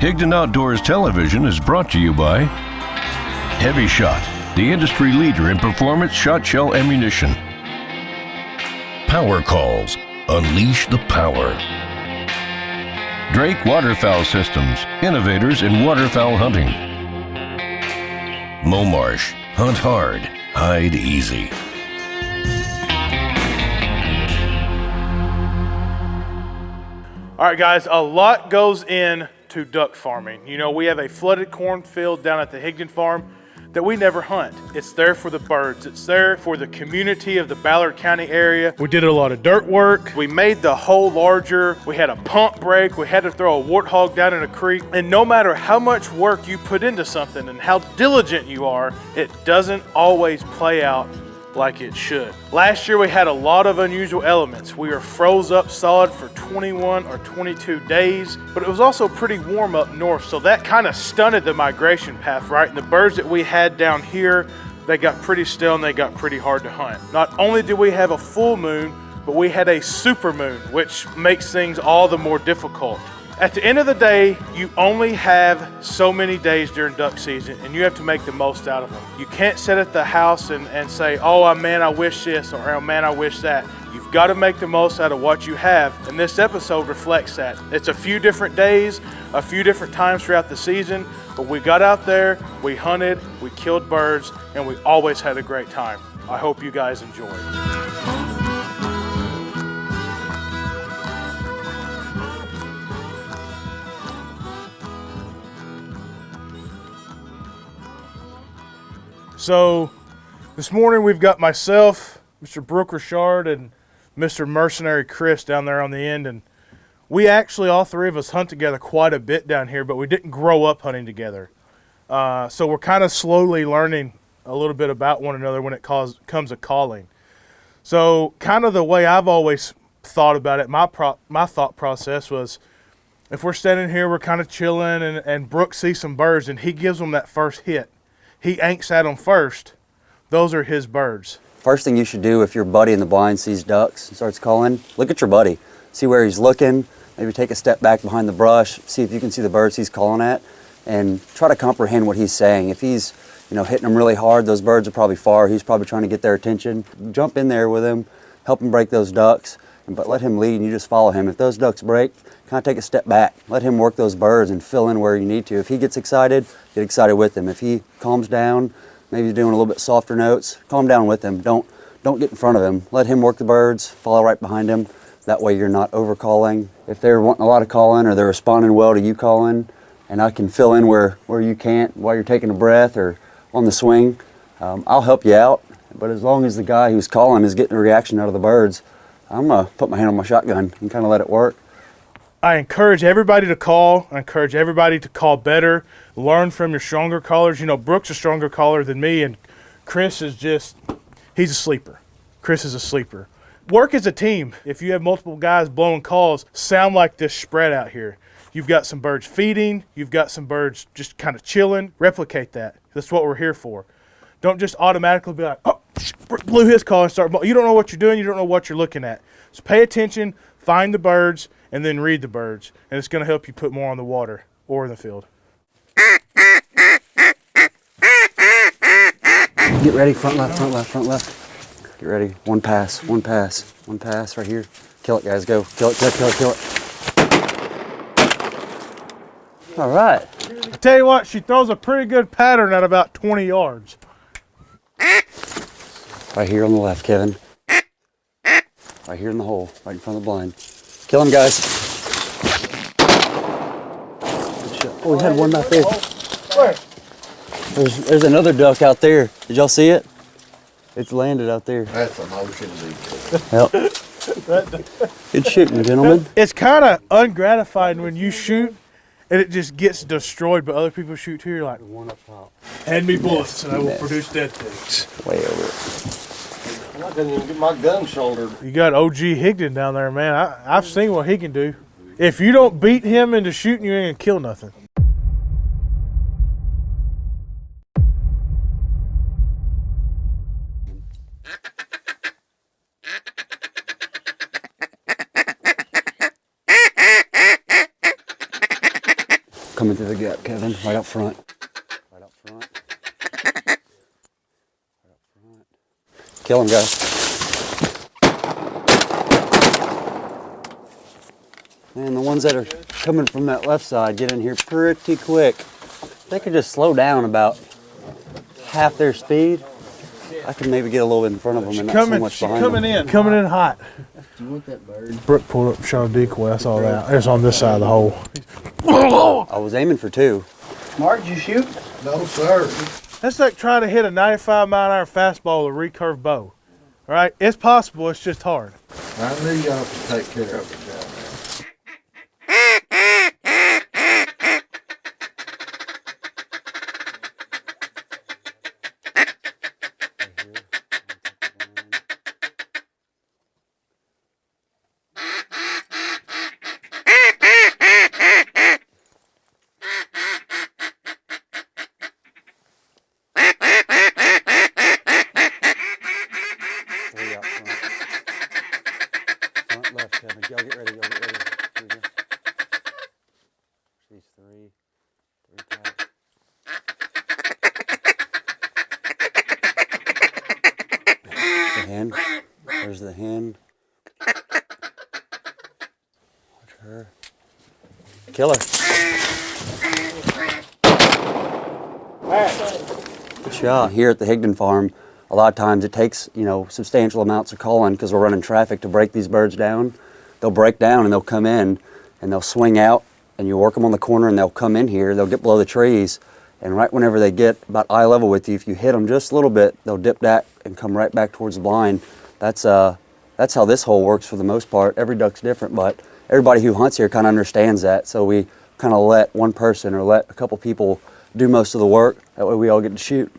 Higdon Outdoors Television is brought to you by HEVI-SHOT, the industry leader in performance shot shell ammunition. Power Calls, unleash the power. Drake Waterfowl Systems, innovators in waterfowl hunting. Momarsh, hunt hard, hide easy. All right, guys, a lot goes into duck farming. You know, we have a flooded cornfield down at the Higdon farm that we never hunt. It's there for the birds. It's there for the community of the Ballard County area. We did a lot of dirt work. We made the hole larger. We had a pump break. We had to throw a warthog down in a creek. And no matter how much work you put into something and how diligent you are, it doesn't always play out like it should. Last year we had a lot of unusual elements. We were froze up solid for 21 or 22 days, but it was also pretty warm up north, so that kind of stunted the migration path, right? And the birds that we had down here, they got pretty still and they got pretty hard to hunt. Not only did we have a full moon, but we had a super moon, which makes things all the more difficult. At the end of the day, you only have so many days during duck season and you have to make the most out of them. You can't sit at the house and say, oh man, I wish this, or oh man, I wish that. You've got to make the most out of what you have, and this episode reflects that. It's a few different days, a few different times throughout the season, but we got out there, we hunted, we killed birds, and we always had a great time. I hope you guys enjoy. So this morning we've got myself, Mr. Brooke Richard, and Mr. Mercenary Chris down there on the end, and we actually, all three of us, hunt together quite a bit down here, but we didn't grow up hunting together. So we're kind of slowly learning a little bit about one another when it comes to calling. So kind of the way I've always thought about it, my thought process was, if we're standing here, we're kind of chilling, and Brooke sees some birds, and he gives them that first hit. He anks at them first. Those are his birds. First thing you should do if your buddy in the blind sees ducks and starts calling, look at your buddy. See where he's looking, maybe take a step back behind the brush, see if you can see the birds he's calling at, and try to comprehend what he's saying. If he's hitting them really hard, those birds are probably far. He's probably trying to get their attention. Jump in there with him, help him break those ducks, but let him lead and you just follow him. If those ducks break, kind of take a step back. Let him work those birds and fill in where you need to. If he gets excited, get excited with him. If he calms down, maybe doing a little bit softer notes, calm down with him. Don't get in front of him. Let him work the birds, follow right behind him. That way you're not over calling. If they're wanting a lot of calling or they're responding well to you calling, and I can fill in where you can't while you're taking a breath or on the swing, I'll help you out. But as long as the guy who's calling is getting a reaction out of the birds, I'm gonna put my hand on my shotgun and kind of let it work. I encourage everybody to call. I encourage everybody to call better. Learn from your stronger callers. You know, Brooke's a stronger caller than me, and Chris is he's a sleeper. Chris is a sleeper. Work as a team. If you have multiple guys blowing calls, sound like this spread out here. You've got some birds feeding. You've got some birds just kind of chilling. Replicate that. That's what we're here for. Don't just automatically be like, oh, Brooke blew his call and start. You don't know what you're doing. You don't know what you're looking at. So pay attention, find the birds, and then read the birds, and it's going to help you put more on the water or in the field. Get ready, front left, front left, front left. Get ready, one pass right here. Kill it, guys, go. Kill it, kill it, kill it, kill it. All right. I tell you what, she throws a pretty good pattern at about 20 yards. Right here on the left, Kevin. Right here in the hole, right in front of the blind. Kill him, guys. Oh, we had one out there. Where? There's another duck out there. Did y'all see it? It's landed out there. That's a motion decoy. Yep. Good shooting, gentlemen. It's kind of ungratifying when you shoot and it just gets destroyed, but other people shoot too. You're like, one up top. Hand me bullets and I will produce dead things. Way over it. I couldn't even get my gun shouldered. You got OG Higdon down there, man. I've seen what he can do. If you don't beat him into shooting, you ain't gonna kill nothing. coming through the gut, Kevin, right up front. Right up front. Right up front. Kill him, guys. And the ones that are coming from that left side get in here pretty quick. If they could just slow down about half their speed, I can maybe get a little bit in front of them and not so much behind them. Coming in hot. Do you want that bird? Brooke pulled up, shot a decoy. I saw that. It's on this side of the hole. I was aiming for 2. Mark, did you shoot? No, sir. That's like trying to hit a 95-mile-an-hour fastball with a recurve bow. All right, it's possible. It's just hard. I knew y'all could take care of it down there. Y'all get ready, y'all get ready. Here we go. These 3 tight. The hen. There's the hen. Watch her. Kill her. Good shot. Here at the Higdon farm, a lot of times it takes, substantial amounts of calling because we're running traffic to break these birds down. They'll break down and they'll come in and they'll swing out and you work them on the corner and they'll come in here, they'll get below the trees, and right whenever they get about eye level with you, if you hit them just a little bit, they'll dip back and come right back towards the blind. That's how this hole works for the most part. Every duck's different, but everybody who hunts here kind of understands that, so we kind of let one person or let a couple people do most of the work. That way we all get to shoot.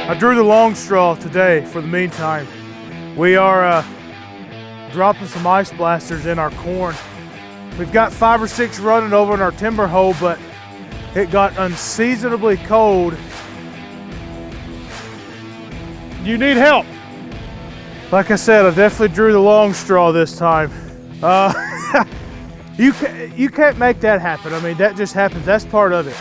I drew the long straw today for the meantime. We are dropping some ice blasters in our corn. We've got 5 or 6 running over in our timber hole, but it got unseasonably cold. You need help. Like I said, I definitely drew the long straw this time. You can't make that happen. I mean, that just happens. That's part of it.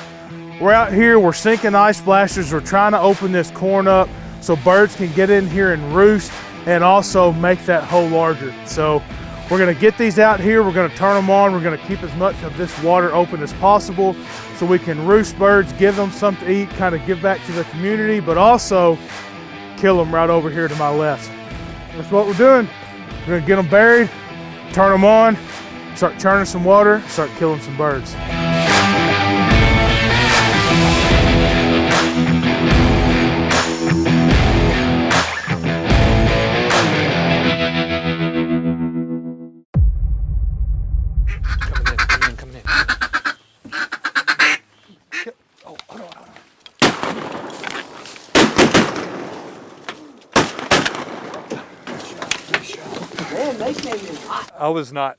We're out here, we're sinking ice blasters. We're trying to open this corn up so birds can get in here and roost and also make that hole larger. So we're gonna get these out here, we're gonna turn them on, we're gonna keep as much of this water open as possible so we can roost birds, give them something to eat, kind of give back to the community, but also kill them right over here to my left. That's what we're doing. We're gonna get them buried, turn them on, start churning some water, start killing some birds. Coming in. Oh, hold on. Man, they came in hot. I was not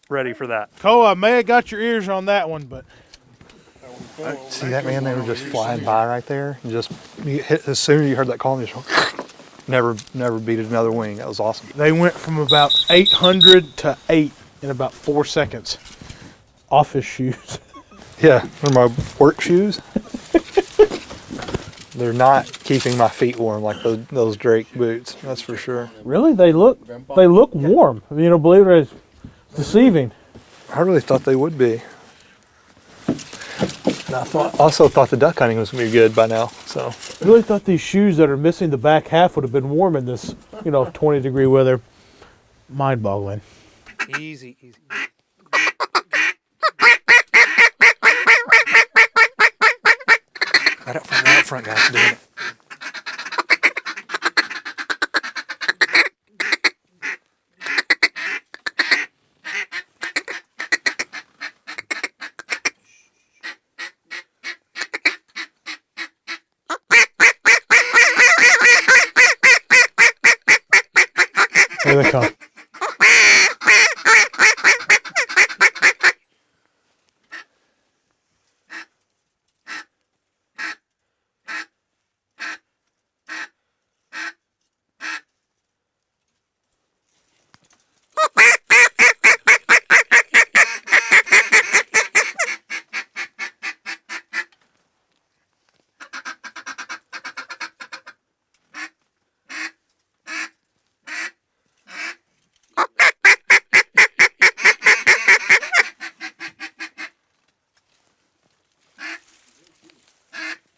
ready for that. Cole, I may have got your ears on that one, but See that, man? They were just flying by right there. And just you hit, as soon as you heard that call, you just never beat it another wing. That was awesome. they went from about 800 to 8 in about 4 seconds. Office shoes. Yeah, they're my work shoes. They're not keeping my feet warm like those Drake boots. That's for sure. Really? They look warm. You know, believe it or not, it's deceiving. I really thought they would be. And I also thought the duck hunting was gonna be good by now. So I really thought these shoes that are missing the back half would have been warm in this, 20-degree weather. Mind-boggling. Easy, easy. Right up front, guys, doing it. Here they come.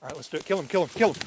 All right, let's do it. Kill him, kill him, kill him.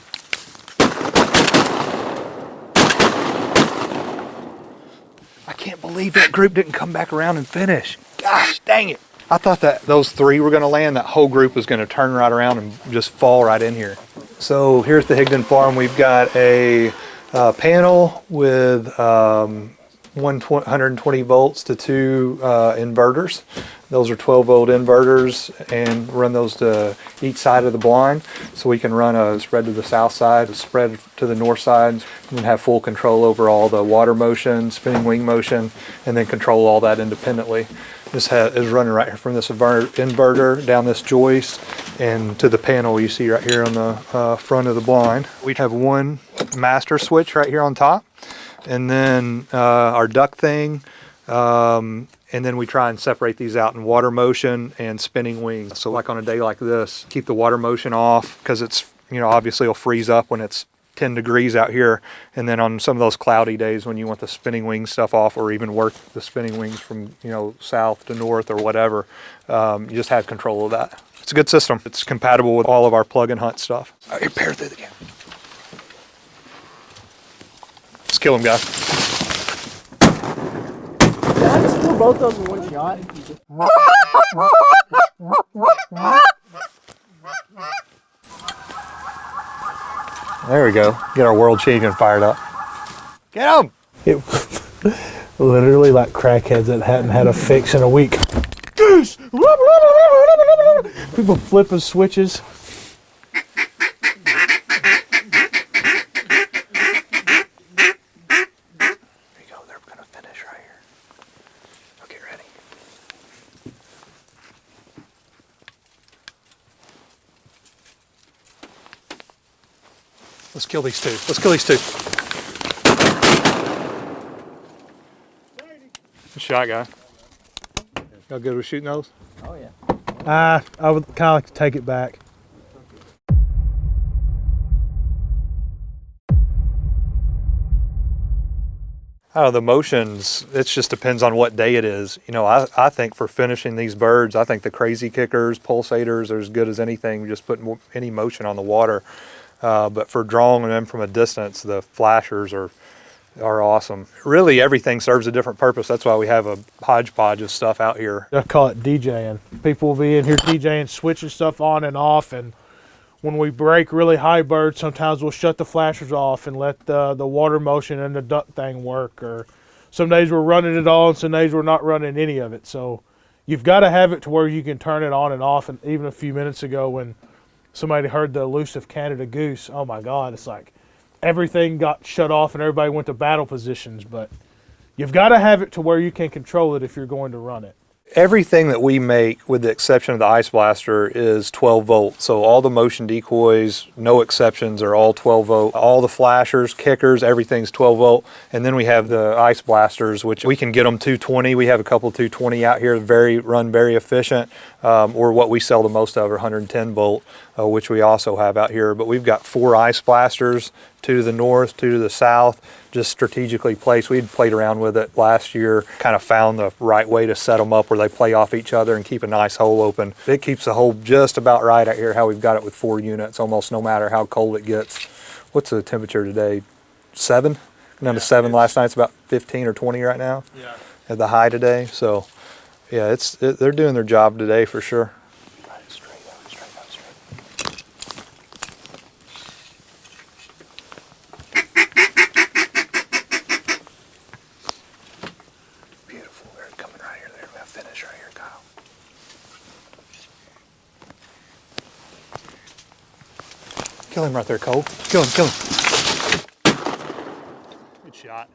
I can't believe that group didn't come back around and finish. Gosh, dang it. I thought that those three were gonna land, that whole group was gonna turn right around and just fall right in here. So here's the Higdon farm. We've got a panel with 120 volts to 2 inverters. Those are 12-volt inverters, and run those to each side of the blind, so we can run a spread to the south side, a spread to the north side, and have full control over all the water motion, spinning wing motion, and then control all that independently. This is running right here from this inverter down this joist and to the panel you see right here on the front of the blind. We have one master switch right here on top, and then our duck thing, and then we try and separate these out in water motion and spinning wings. So like on a day like this, keep the water motion off, because it's, obviously it'll freeze up when it's 10 degrees out here. And then on some of those cloudy days when you want the spinning wing stuff off, or even work the spinning wings from, south to north or whatever, you just have control of that. It's a good system. It's compatible with all of our plug and hunt stuff. All right, here, pair through the camera. Let's kill him, guys. Did I just kill both of them in one shot? There we go. Get our world champion fired up. Get him! It literally like crackheads that hadn't had a fix in a week. Goose! People flipping switches. Let's kill these two. Let's kill these two. Good shot, guy. Y'all good with shooting those? Oh, yeah. I would kind of like to take it back. The motions, it just depends on what day it is. I think for finishing these birds, I think the crazy kickers, pulsators are as good as anything, just putting any motion on the water. But for drawing them from a distance, the flashers are awesome. Really, everything serves a different purpose. That's why we have a hodgepodge of stuff out here. I call it DJing. People will be in here DJing, switching stuff on and off, and when we break really high birds, sometimes we'll shut the flashers off and let the water motion and the duck thing work. Or some days we're running it all, and some days we're not running any of it. So you've got to have it to where you can turn it on and off. And even a few minutes ago when somebody heard the elusive Canada goose, oh my God, it's like everything got shut off and everybody went to battle positions. But you've got to have it to where you can control it if you're going to run it. Everything that we make, with the exception of the Ice Blaster, is 12 volt. So all the motion decoys, no exceptions, are all 12 volt. All the flashers, kickers, everything's 12 volt. And then we have the Ice Blasters, which we can get them 220. We have a couple 220 out here, run very efficient, or what we sell the most of are 110 volt. which we also have out here. But we've got 4 ice blasters, 2 to the north, 2 to the south, just strategically placed. We'd played around with it last year, kind of found the right way to set them up where they play off each other and keep a nice hole open. It keeps the hole just about right out here, how we've got it with 4 units, almost no matter how cold it gets. What's the temperature today? 7? Down to 7 last night. It's about 15 or 20 right now. Yeah. At the high today. So yeah, they're doing their job today for sure. Beautiful. They're coming right here. They're gonna finish right here, Kyle. Kill him right there, Cole. Kill him, kill him. Good shot.